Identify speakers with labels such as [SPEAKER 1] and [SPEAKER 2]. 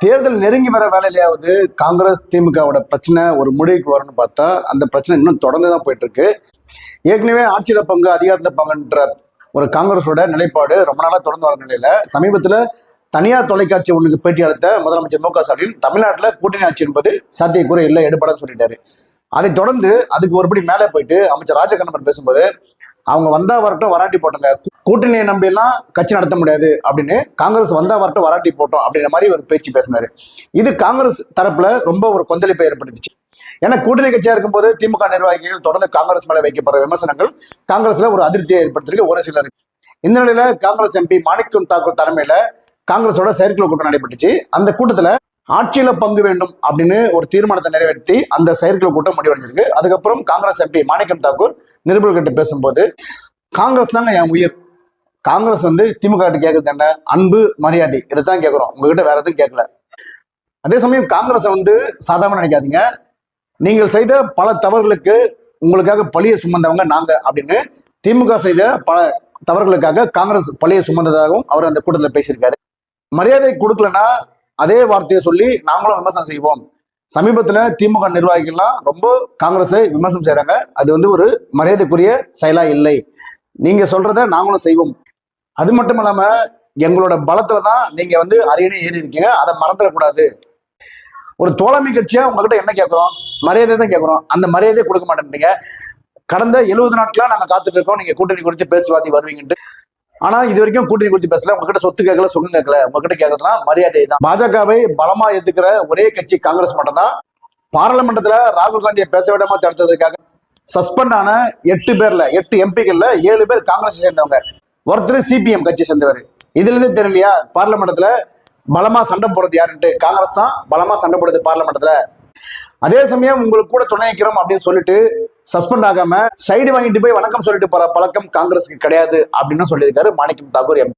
[SPEAKER 1] தேர்தல் நெருங்கி வர வேலையிலேயாவது காங்கிரஸ் திமுகவோட பிரச்சனை ஒரு முடிவுக்கு வரும்னு பார்த்தா அந்த பிரச்சனை இன்னும் தொடர்ந்து தான் போயிட்டு இருக்கு. ஏற்கனவே ஆட்சியில பங்கு அதிகாரத்துல பங்குன்ற ஒரு காங்கிரஸோட நிலைப்பாடு ரொம்ப நாளா தொடர்ந்து வர நிலையில சமீபத்துல தனியார் தொலைக்காட்சி ஒன்றுக்கு பேட்டி அளித்த முதலமைச்சர் மு க ஸ்டாலின் தமிழ்நாட்டில் கூட்டணி ஆட்சி என்பது சாத்தியக்கூறு இல்லை, எடுபடன்னு சொல்லிட்டாரு. அதை தொடர்ந்து அதுக்கு ஒருபடி மேலே போயிட்டு அமைச்சர் ராஜகண்ணப்பன் பேசும்போது அவங்க வந்தா வரட்டும் வராட்டி போட்டாங்க, கூட்டணியை நம்பி எல்லாம் கட்சி நடத்த முடியாது அப்படின்னு, காங்கிரஸ் வந்தா வரட்டும் வராட்டி போட்டோம் அப்படின்ற மாதிரி ஒரு பேச்சு பேசினாரு. இது காங்கிரஸ் தரப்புல ரொம்ப ஒரு கொந்தளிப்பை ஏற்படுத்திச்சு. ஏன்னா கூட்டணி கட்சியா இருக்கும்போது திமுக நிர்வாகிகள் தொடர்ந்து காங்கிரஸ் மேல வைக்கப்படுற விமர்சனங்கள் காங்கிரஸ்ல ஒரு அதிருப்தியை ஏற்படுத்திருக்கு ஒரு சிலர். இந்த நிலையில காங்கிரஸ் எம்பி மாணிக்கம் தாக்கூர் தலைமையில காங்கிரஸோட செயற்குழு கூட்டம் நடைபெற்றுச்சு. அந்த கூட்டத்துல ஆட்சியில பங்கு வேண்டும் அப்படின்னு ஒரு தீர்மானத்தை நிறைவேற்றி அந்த செயற்குழு கூட்டம் முடிவடைஞ்சிருக்கு. அதுக்கப்புறம் காங்கிரஸ் எம்பி மாணிக்கம் தாக்கூர் நிருபர்கிட்ட பேசும்போது, காங்கிரஸ் தாங்க என் உயிர், காங்கிரஸ் திமுக கிட்ட கேட்கறது என்ன, அன்பு மரியாதை, இதைத்தான் கேட்கிறோம், உங்ககிட்ட வேற எதுவும் கேட்கல. அதே சமயம் காங்கிரஸை சாதாரண நினைக்காதீங்க, நீங்கள் செய்த பல தவறுகளுக்கு உங்களுக்காக பழியை சுமந்தவங்க நாங்க அப்படின்னு, திமுக செய்த பல தவறுகளுக்காக காங்கிரஸ் பழியை சுமந்ததாகவும் அவர் அந்த கூட்டத்தில் பேசியிருக்காரு. மரியாதை கொடுக்கலன்னா அதே வார்த்தையை சொல்லி நாங்களும் விமர்சனம் செய்வோம். சமீபத்துல திமுக நிர்வாகிகள்லாம் ரொம்ப காங்கிரஸை விமர்சனம் செய்யறாங்க. அது ஒரு மரியாதைக்குரிய செயலா இல்லை. நீங்க சொல்றத நாங்களும் செய்வோம். அது மட்டும் இல்லாம எங்களோட பலத்துலதான் நீங்க அரியணை ஏறி இருக்கீங்க, அதை மறந்துடக்கூடாது. ஒரு தோழமை கட்சியா உங்ககிட்ட என்ன கேட்கிறோம், மரியாதை தான் கேட்கிறோம். அந்த மரியாதையை கொடுக்க மாட்டேன்றீங்க. கடந்த 70 நாட்களா நாங்க காத்துட்டு இருக்கோம் நீங்க கூட்டணி குறித்து பேச்சுவார்த்தை வருவீங்கன்ட்டு. ஆனா இது வரைக்கும் கூட்டணி குறித்து பேசல, உங்ககிட்ட சொத்து கேட்கல, சுகம் கேட்கல, உங்ககிட்ட கேட்கறதுலாம் மரியாதை தான். பாஜகவை பலமா எதிர்க்கிற ஒரே கட்சி காங்கிரஸ் மட்டும் தான். பாராளுமன்றத்துல ராகுல் காந்தியை பேச விடாம தடுத்ததுக்காக சஸ்பெண்ட் ஆன 8 பேர்ல 8 எம்பிக்கள்ல 7 பேர் காங்கிரஸ் சேர்ந்தவங்க, ஒருத்தர் சிபிஎம் கட்சி சேர்ந்தவர். இதுல இருந்து தெரியலையா பார்லிமெண்டத்துல பலமா சண்டை போடுறது யாருன்ட்டு? காங்கிரஸ் தான் பலமா சண்டை போடுறது பார்லிமெண்டத்துல. அதே சமயம் உங்களுக்கு கூட துணை வைக்கிறோம் அப்படின்னு சொல்லிட்டு சஸ்பெண்ட் ஆகாம சைடு வாங்கிட்டு போய் வணக்கம் சொல்லிட்டு போற பழக்கம் காங்கிரஸுக்கு கிடையாது அப்படின்னு சொல்லியிருக்காரு மாணிக்கம் தாக்கூர் எம்பி.